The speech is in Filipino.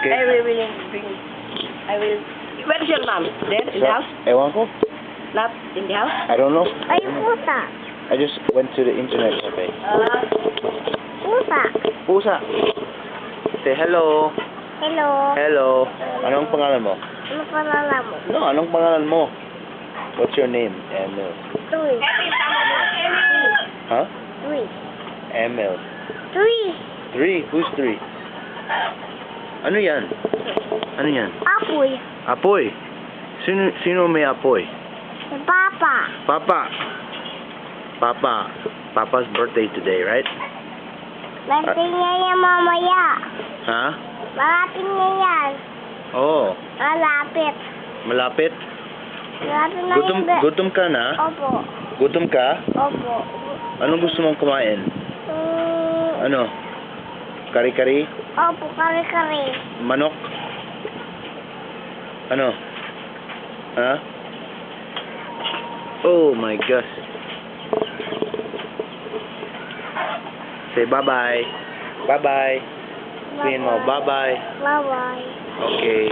Okay. I will bring. I will. Where's your mom? There in the house? Ewan ko. Not in the house? I don't know. Ay, pusa. I just went to the internet cafe. Pusa. Pusa. Say hello. Hello. Hello. Anong pangalan mo? Ano pangalan mo? No, anong pangalan mo? What's your name? Emil. Tui. Huh? Tui. Emil. Tui. 3? Who's 3? Ano yan? Ano yan? Apoy. Apoy. Sino may apoy? Papa. Papa. Papa. Papa's birthday today, right? Birthday niya yan mamaya. Ha? Malapit niya yan. Oh, Malapit. malapit. Malapit na Gutom, yung gutom ka na? Opo. Gutom ka? Opo. Anong gusto mong kumain? Ano? Kari-kari? Opo, kare-kare. Manok? Ano? Ha? Oh my gosh. Say bye-bye. Bye-bye. Sabihin mo, bye-bye. Bye-bye. Okay.